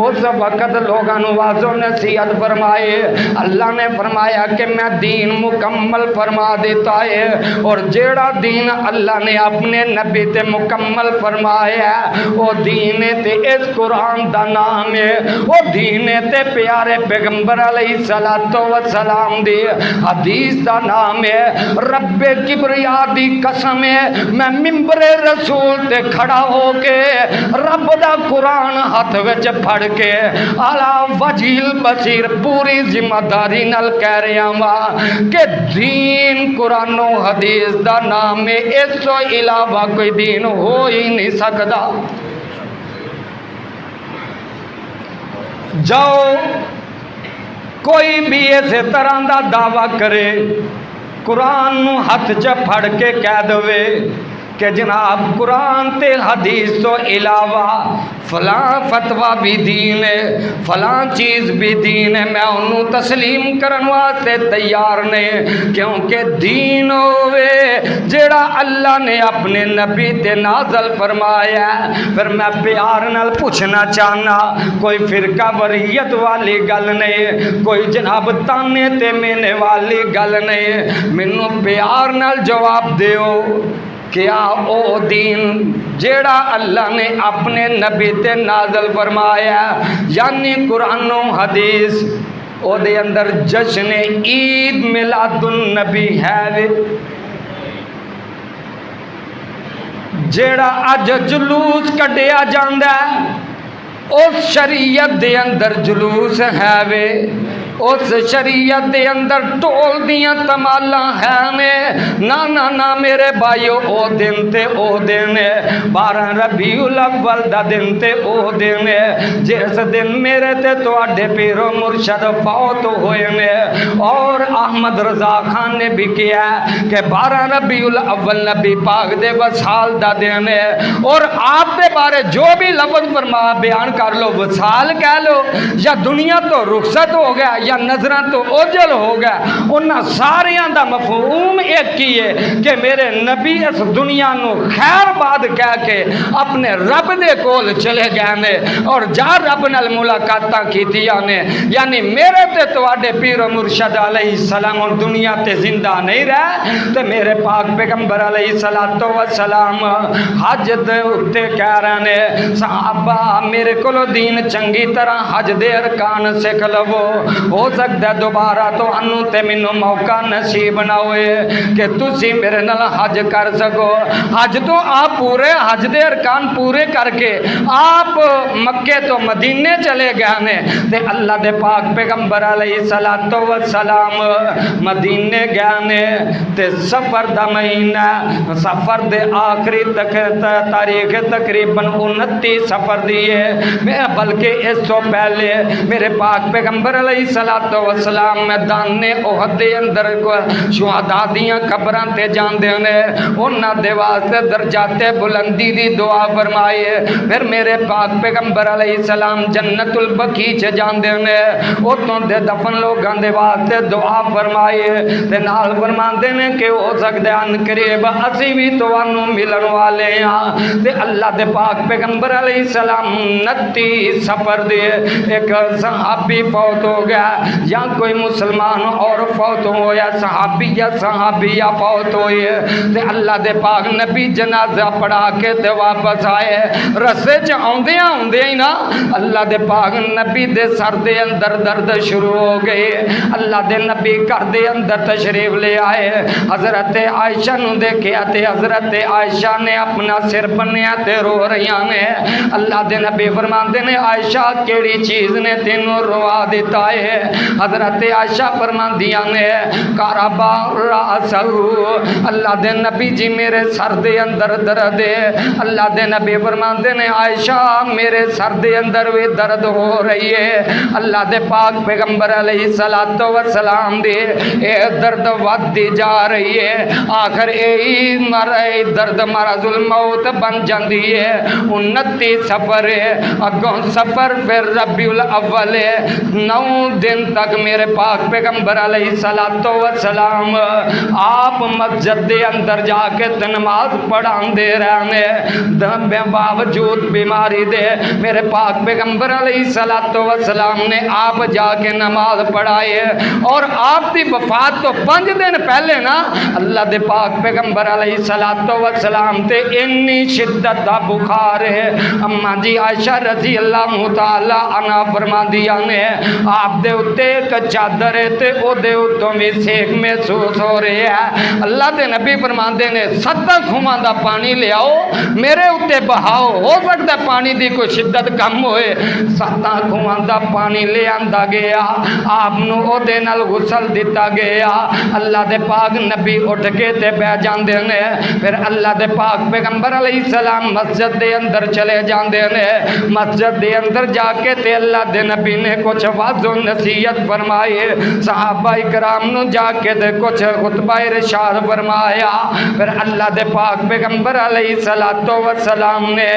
اس وقت لوگاں نو واعظ و نصیحت فرمائے اللہ نے فرمایا کہ میں دین مکمل فرما دیتا ہے اور جیڑا دین اللہ نے اپنے نبی تے مکمل فرمایا وہ دین تے اس قرآن دا نام ہے وہ دین تے پیارے پیغمبر علیہ الصلوۃ والسلام دی حدیث دا نام ہے رب کبریا دی قسم ہے میں منبر رسول تے کھڑا ہو کے رب دا قرآن ہاتھ وچ پھڑ کے اعلی وجیل بصیر پوری ذمہ داری نال کہہ رہا ہاں کہ دین قرآن و حدیث دا نام ہے اس تو علاوہ کوئی دین ہو ہی نہیں سکتا جاؤ کوئی بھی اسی طرح دا دعویٰ کرے قرآن نو ہاتھ چ پھڑ کے کہہ دوے کہ جناب قرآن تے حدیث تو علاوہ فلاں فتوہ بھی دین ہے فلاں چیز بھی دین ہے میں انہوں تسلیم کرن واسطے تیار نہیں کیونکہ دین ہوئے جیڑا اللہ نے اپنے نبی تے نازل فرمایا ہے پھر میں پیار نال پوچھنا چاہنا کوئی فرقہ وریت والی گل نہیں کوئی جناب تانے تے مینے والی گل نہیں مینوں پیار نال جواب دیو کیا او دین جیڑا اللہ نے اپنے نبی تے نازل فرمایا یعنی قرآن و حدیث او دے اندر جشن عید میلاد النبی ہے جیڑا اج جلوس کڈیا جاندا ہے اس شریعت دے اندر جلوس ہے وے اس شریعت دے اندر ٹول دیاں تمالاں ہیں نا میرے بھائیو او دن تے او دن 12 ربیع الاول دا دن تے او دن جس دن میرے تے تواڈے پیر و مرشد فوت ہوئے نے اور احمد رضا خان نے بھی کیا کہ 12 ربیع الاول نبی پاک دے وصال دا دن ہے اور آپ دے بارے جو بھی لفظ فرما بیان کر لو وصال کہہ لو یا دنیا تو رخصت ہو گیا یا نظران تو اوجل ہو گیا انہاں ساریاں دا مفہوم ایک کی ہے کہ میرے نبی اس دنیا نو خیر باد کہہ کے اپنے رب دے کول چلے گئے نے اور جا رب نال ملاقاتاں کیتیاں نے یعنی میرے تے تواڈے پیر و مرشد علیہ السلام اور دنیا تے زندہ نہیں رہے تے میرے پاک پیغمبر علیہ الصلوۃ والسلام حج دے اُتے کہہ رہے نے صحابہ میرے کولو دین چنگی طرح حج دے ارکان سکھ لو ہو سکتا ہے دوبارہ تو انو تے منو موقع نصیب نہ ہوئے کہ تسی میرے نال حج کر سکو حج تو آپ پورے حج دے ارکان پورے کر کے آپ مکے تو مدینے چلے گئے نے تے اللہ دے پاک پیغمبر علیہ الصلوۃ والسلام مدینے گئے نے تے سفر دا مہینہ سفر دے آخری تک تاریخ تقریباً 29 سفر دیے میں بلکہ اس تو پہلے میرے پاک پیغمبر علیہ الصلوۃ والسلام میدان احد دے اندر شہداء دیاں قبراں تے جاندے نے انہاں دے واسطے درجات بلندی دی دعا فرمائے پھر میرے پاک پیغمبر علیہ السلام جنت البقیع چ جاندے نے اوتھوں دے دفن لوگاں دے واسطے دعا فرمائے تے نال فرماندے نے کہ ہو سکدا ہے ان قریب اسی بھی تانوں ملن والے ہاں تے اللہ دے پاک پیغمبر علیہ السلام 29 سفر دے ایک صحابی فوت ہو گیا یا کوئی مسلمان اور فوت ہو یا صحابی یا صحابیہ فوت ہوئی تے اللہ دے پاک نبی جنازہ پڑھا کے تے واپس آئے رستے چ آندیاں ہی نا اللہ دے پاک نبی دے سر دے اندر درد شروع ہو گئے اللہ دے نبی گھر دے اندر تشریف لے آئے حضرت عائشہ نو دیکھیا تے حضرت عائشہ نے اپنا سر بنیا تے رو رہیاں نے اللہ دے نبی فرماندے نے عائشہ کیڑی چیز نے تینوں روا دیتا ہے حضرت عائشہ فرماندیاں نے کارابا راسو اللہ دے نبی جی میرے سر دے اندر درد ہے اللہ دے نبی فرماندے نے عائشہ میرے سر دے اندر بھی درد ہو رہی ہے اللہ دے پاک پیغمبر علیہ السلام دے اے درد ودی جا رہی ہے آخر اے درد مرض الموت بن جاندی ہے 29 سفر ہے اگوں سفر پھر ربیع الاول ہے 9 دن تک میرے پاک پیغمبر علیہ السلام آپ مسجد دے اندر جا کے نماز پڑھان دے رہنے باوجود بیماری دے میرے پاک پیغمبر علیہ السلام نے آپ جا کے نماز پڑھائے اور آپ دی وفات تو 5 دن پہلے نا اللہ دے پاک پیغمبر علیہ السلام تے انی شدت دا بخار ہے اما جی عائشہ رضی اللہ تعالی عنہ فرماندیاں نے آپ دے اتے ایک چادر ہے تے او دے اتوں بھی سیک محسوس ہو رہی ہے اللہ دے نبی فرماندے نے 7 کھواں دا پانی لے آؤ میرے اتے بہاؤ ہو سکتا ہے پانی دی کوئی شدت کم ہوئے 7 کھواں دا پانی لے آندا گیا آپ نو او دے نال غسل دیتا گیا اللہ دے پاک نبی اٹھ کے تے بہ جاندے نے پھر اللہ دے پاک پیغمبر علیہ السلام مسجد دے اندر چلے جاندے نے مسجد دے اندر جا کے تے اللہ دے نبی نے کچھ واعظ و نصیحت فرمائی صحابہ کرام نو جا کے تے کچھ خطبہ ارشاد فرمایا پھر اللہ دے پاک پیغمبر علیہ السلام نے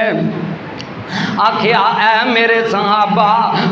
آکھیا اے میرے صحابہ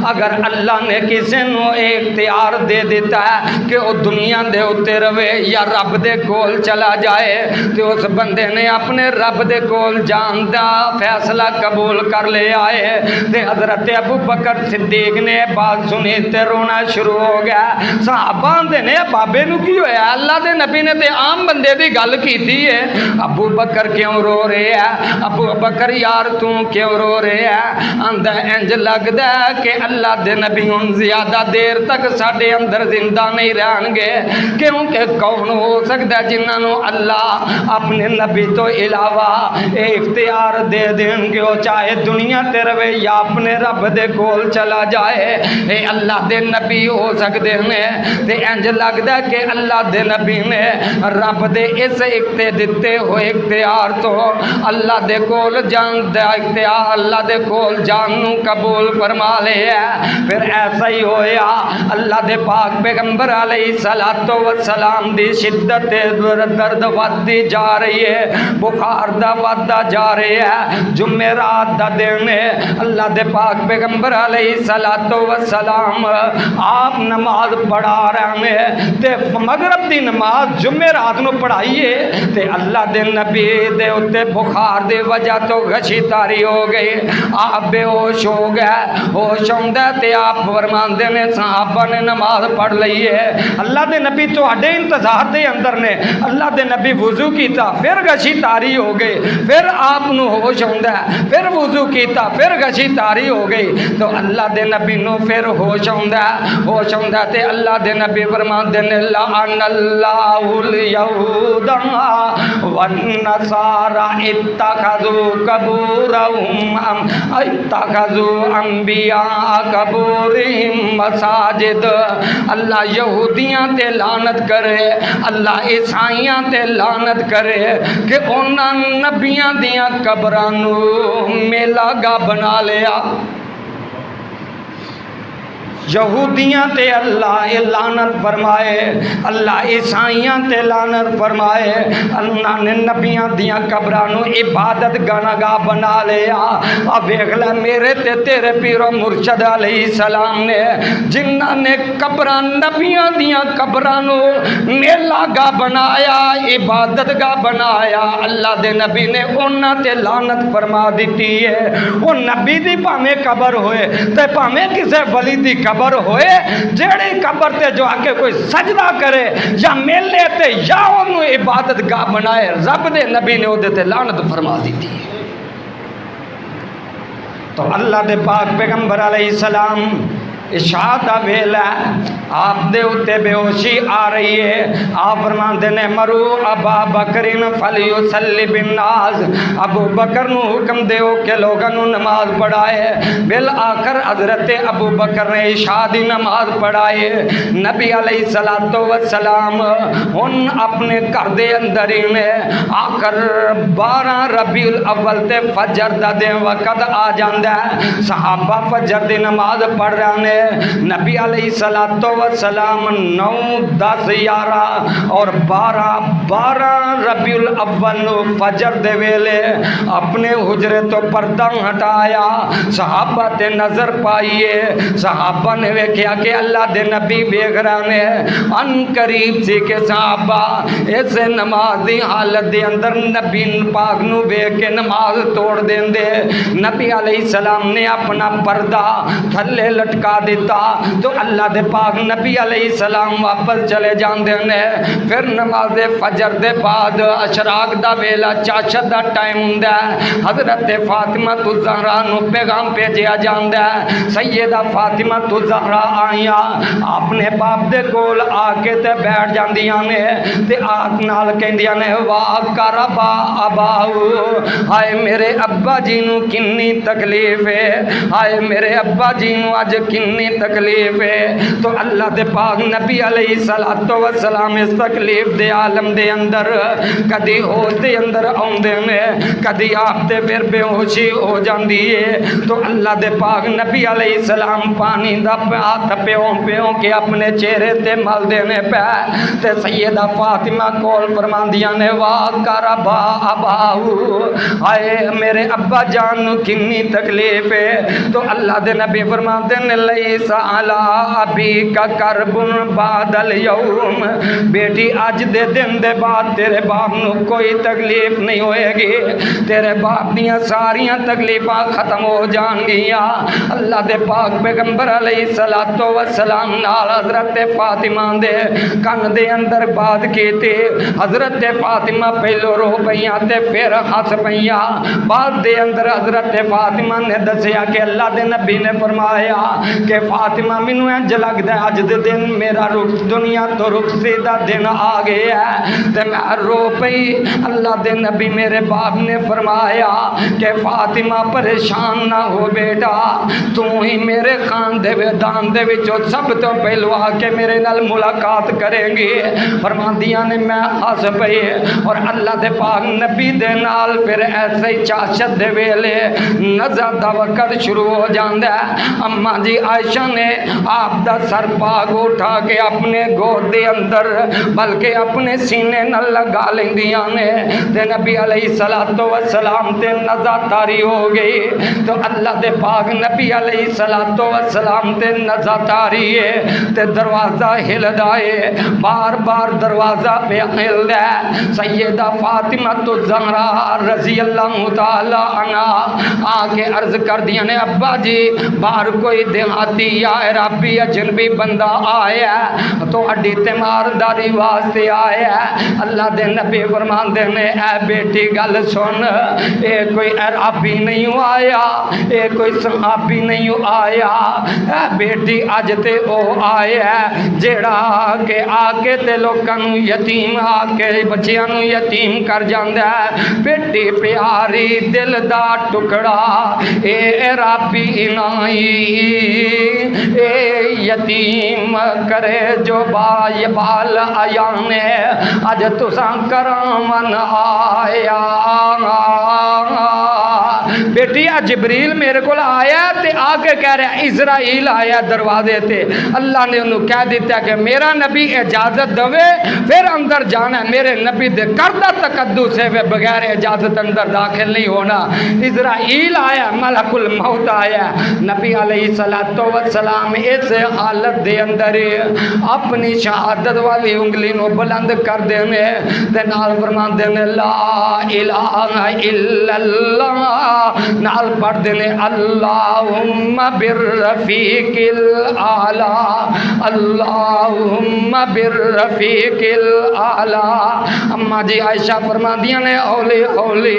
اگر اللہ نے کسی نو اختیار دے دیتا ہے کہ وہ دنیا دے اتے روے یا رب دے کول چلا جائے تو اس بندے نے اپنے رب دے کول جان دا فیصلہ قبول کر لے آئے تے حضرت ابو بکر صدیق نے بات سنی تے رونا شروع ہو گیا صحابہ دے نے بابے نو کی ہویا اللہ دے نبی نے تے عام بندے دی گل کیتی ہے ابو بکر کیوں رو رہے ہیں ابو بکر یار تو کیوں رو رہے اندر انج لگدا ہے کہ اللہ دے نبی ہن زیادہ دیر تک ساڈے اندر زندہ نہیں رہن گے کیونکہ کون ہو سکتا ہے جنہاں نو اللہ اپنے نبی تو علاوہ اختیار دے دیں گے وہ چاہے دنیا تے روے یا اپنے رب دے کول چلا جائے اے اللہ دے نبی ہو سکتے ہیں تے انج لگدا ہے کہ اللہ دے نبی نے رب دے اس دتے ہوئے اختیار تو اللہ دے کول جان دا اختیار اللہ دے کول جانوں قبول فرما لے ہے پھر ایسا ہی ہویا اللہ دے پاک پیغمبر علیہ السلام دی شدت درد ودی جا رہی ہے بخار دا ودا جا رہی ہے جمعرات دا دن ہے اللہ دے پاک پیغمبر علیہ السلام آپ نماز پڑھا رہے ہیں تے مغرب دی نماز جمعرات نو پڑھائیے تے اللہ دے نبی دے اتے بخار دی وجہ تو غشی تاری ہو گئی آپ بے ہوش ہو گئے ہوش ہوندے تے آپ فرماندے نے صحابہ نے نماز پڑھ لئی ہے اللہ دے نبی تو اڈے انتظار دے اندر نے اللہ دے نبی وضو کیتا پھر غشی تاری ہو گئی پھر آپ نو ہوش ہوندا پھر وضو کیتا پھر غشی تاری ہو گئی تو اللہ دے نبی نو پھر ہوش ہوندا تے اللہ دے نبی فرماندے نے لعن اللہ الیہود والنصارى اتخذوا قبورهم اتخذوا انبیاء قبورهم مساجد اللہ یہودیاں تے لعنت کرے اللہ عیسائیاں تے لعنت کرے کہ انہاں نبیاں دیاں قبراں نو میلہ گاہ بنا لیا یہودیاں تے اللہ لعنت فرمائے اللہ عیسائیاں تے لعنت فرمائے اللہ نے نبیاں دیاں قبراں نو عبادت گاہ بنا لیا اب دیکھ لے میرے تے تیرے پیر و مرشد علیہ السلام نے جنہاں نے قبراں نبیاں دیاں قبراں نو میلہ گاہ بنایا عبادت گاہ بنایا اللہ دے نبی نے انہاں تے لعنت فرما دیتی ہے وہ نبی دی پاویں قبر ہوئے تے پاویں کسے ولی دی قبر قبر ہوئے جیڑی قبر تے جو آکے کوئی سجدہ کرے یا ملے تے یا انہوں عبادت گاہ بنائے رب دے نبی نے وہ دیتے لعنت فرما دی تھی۔ تو اللہ دے پاک پیغمبر علیہ السلام اشارہ ویلا آپ دے اتے بے ہوشی آ رہی ہے، آپ فرماندے نے مرو ابا بکرین فلیصلی بالناس، ابو بکر نو حکم دیو کہ لوگوں نو نماز پڑھائے۔ بالآخر حضرت ابو بکر نے عشاء دی نماز پڑھائے۔ نبی علیہ السلام ان اپنے گھر دے اندر ہی نے آخر 12 ربیع الاول تے فجر دا دن وقت آ جاندا ہے، صحابہ فجر دی نماز پڑھ رہے ہیں۔ نبی علیہ السلام 9 10 11 اور 12 ربیع الاول نو فجر دے ویلے اپنے حجرے تو پردہ ہٹایا، صحابہ تے نظر پائیے، صحابہ نے ویکھیا کہ اللہ دے نبی ویکھ رہے نے، ان قریب سی کہ صحابہ ایسے نماز دی حالت دے اندر نبی پاک نو ویکھ کے نماز توڑ دین دے۔ نبی علیہ السلام نے اپنا پردہ تھلے لٹکا دیتا تو اللہ دے پاک نبی علیہ السلام واپس چلے جاندے نے۔ پھر نماز فجر دے بعد اشراق دا ویلا چاشت دا ٹائم ہوندا ہے، حضرت فاطمہ الزہرا نو پیغام بھیجیا جاندا ہے، سیدہ فاطمہ الزہرا آئیاں اپنے باپ دے کول آ کے تے بیٹھ جاندیاں نے تے آگ نال کہندیاں نے واہ کربا اباؤ، ہائے میرے ابا جی نو کنی تکلیف ہے، ہائے میرے ابا جی نو اج کنی تکلیف ہے۔ تو اللہ دے پاک نبی علیہ السلام اس تکلیف دے عالم دے اندر کدی ہوش دے اندر آندے نے، کدی آپ تے پھر بے ہوشی ہو جاندی ہے۔ تو اللہ دے پاک نبی علیہ السلام پانی دا ہاتھ پیوں کے اپنے چہرے تے مل دینے پہ تے سیدہ فاطمہ کول فرماندیاں نے واہ کربا اباؤ، ہائے میرے ابا جان نو کنی تکلیف ہے۔ تو اللہ دے نبی فرماندے نے لیس علی ابیک کرب بعد الیوم، بیٹی اج دے دن دے بعد تیرے باپ نو کوئی تکلیف نہیں ہوئے گی، تیرے باپ دیاں ساریاں تکلیفاں ختم ہو جان گیاں۔ اللہ دے پاک پیغمبر علیہ السلام نال حضرت فاطمہ دے کن دے اندر بات کیتی، حضرت فاطمہ پہلو رو پئیاں تے پھر ہنس پئیاں۔ بعد دے اندر حضرت فاطمہ نے دسیا کہ اللہ دے نبی نے فرمایا کہ فاطمہ مینوں انج لگدا ہے اج دے دن میرا دنیا تو رخصتی دا دن آ گیا ہے تے میں رو پئی۔ اللہ دے نبی میرے باپ نے فرمایا کہ فاطمہ پریشان نہ ہو بیٹا، تو ہی میرے خاندان دے وچوں سب تو پہلو آ کے میرے نال ملاقات کرے گی۔ فرماندیاں نے میں ہنس پئی اور اللہ دے پاک نبی دے نال پھر ایسے ہی چاشت دے ویلے نظر دا وقت شروع ہو جاندا ہے۔ اماں جی عائشہ نے آپ دا سر پاک اٹھا کے اپنے گود دے اندر بلکہ اپنے سینے نال لگا لیندیاں نے تے نبی علیہ السلام تے نظر تاری ہو گئی۔ تو اللہ دے پاک نبی علیہ السلام تے نظر تاری ہے تے دروازہ ہلدا ہے، بار بار دروازہ پہ ہلدا ہے۔ سیدہ فاطمہ الزہرا رضی اللہ تعالی عنہا آ کے عرض کر دیا نے ابا جی باہر کوئی دیہاتی یا عربی یا جنبی بندہ آیا ہے تو اڈی تیمارداری واسطے آیا ہے۔ اللہ دے نبی فرماندے نے اے بیٹی گل سن، اے کوئی عربی نہیں آیا، اے کوئی صحابی نہیں آیا، اے بیٹی اج تے او آیا ہے جیڑا کہ آ کے تے لوکاں نو یتیم آ کے بچیاں نو یتیم کر جاندا ہے۔ بیٹی پیاری دل دا ٹکڑا اے عربی نہیں، اے یتیم کرے جو بال آیانے اج تساں کرامن آیا۔ بیٹی جبریل میرے کو آیا تے آ کے کہہ رہا اسرائیل آیا دروازے تے، اللہ نے انہوں کہہ دیتا کہ میرا نبی اجازت دوے پھر اندر جانا ہے، میرے نبی دے کردہ تقدس ہے بغیر اجازت اندر داخل نہیں ہونا۔ اسرائیل آیا، ملک الموت آیا، نبی علیہ السلام اس حالت دے اندر اپنی شہادت والی انگلی نو بلند کر دینے تے نال فرمان دینے لا الہ الا اللہ نال پڑھ دینے اللہم بالرفیق الاعلی، اللہم بالرفیق الاعلی۔ اما جی عائشہ فرما دیا نے اولی اولی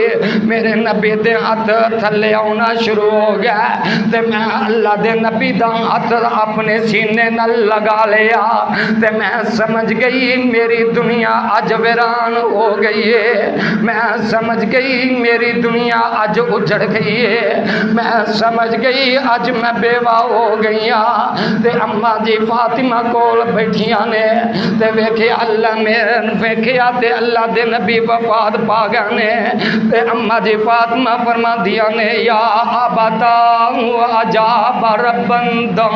میرے نبی دے ہاتھ تھلے آنا شروع ہو گیا تے میں اللہ دے نبی دا ہاتھ اپنے سینے نال لگا لیا تے میں سمجھ گئی میری دنیا اج ویران ہو گئی ہے، میں سمجھ گئی میری دنیا اج اجڑ گئی ہے، میں سمجھ گئی اج میں بیوہ ہو گئی ہاں۔ تے اما جی فاطمہ کول بیٹھیاں نے تے ویکھیا اللہ میرے ویکھیا تے اللہ دے نبی وفات پا گئے نے تے اما جی فاطمہ فرما دیا نے یا ابتا عجاب ربندا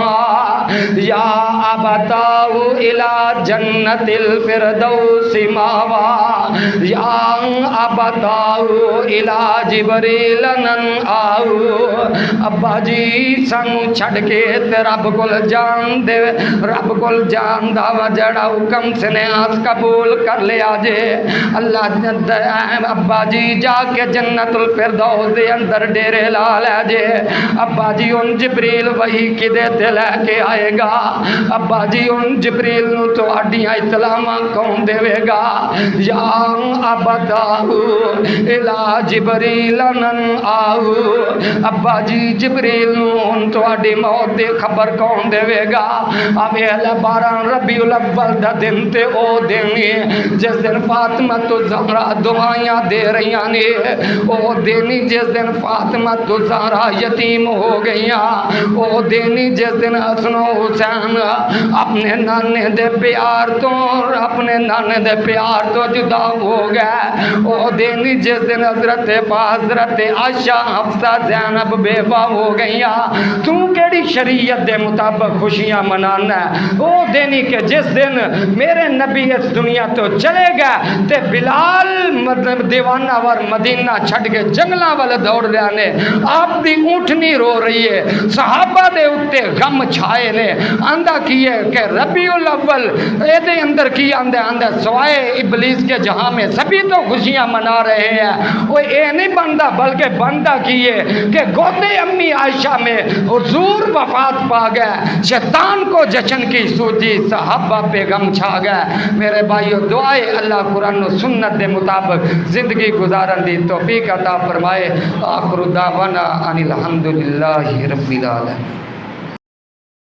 یا ابتا الى جنت الفردوس ماوا یا ابتا الى جبریل نن آؤ۔ ابا جی سانو چھڑ کے تے رب کول جان دے، رب کول جان دا جڑا حکم سے نے آس قبول کر لیا جے اللہ ابا جی جا کے جنت الفردوس دے اندر ڈیرے لا لے جے۔ ابا جی ان جبریل وہی کدے تے لے کے آئے گا، ابا جی ان جبریل نو تو اڈیاں اطلاعاں کون دے گا یا ابتاؤ الہ جبریل نن آؤ۔ ابا جی جبریل نو ان تو اڈی موت دے خبر کون دے گا؟ اوے 12 ربیع الاول دا دن تے او دن جس دن فاطمہ تو زہرا دعائیاں دے رہیاں نے، او دن جس دن فاطمہ تو زہرا یتیم ہو گئیاں، او دن جس دن حسن و حسین اپنے نانے دے پیار تو اپنے نانے دے پیار تو جدا ہو گئے، او دن جس دن حضرت عائشہ حفصہ زینب بیوہ ہو گئیاں۔ تو کیڑی شریعت دے مطابق خوشیاں منانا ہے؟ او دن کہ جس دن میرے نبی اس دنیا تو چلے گئے تے بلال مطلب دیوانہ ور مدینہ چھڑ کے جنگلاں والے دوڑ رہے نے، آپ دی اونٹنی رو رہی ہے، صحابہ دے اتے غم چھائے نے، آندہ کیے کہ ربیع الاول اے دے اندر کی آندہ سوائے ابلیس کے جہاں میں سبھی تو خوشیاں منا رہے ہیں۔ وہ اے نہیں بندہ بلکہ بندہ کیے کہ گودے امی عائشہ میں حضور وفات پا گئے، شیطان کو جشن کی سوجی صحابہ پہ غم چھا گئے۔ میرے بھائیو دعائے اللہ قرآن و سنت دے مطابق زندگی گزارن دی توفیق عطا فرمائے۔ آخر دعوانا ان الحمدللہ رب العالمین۔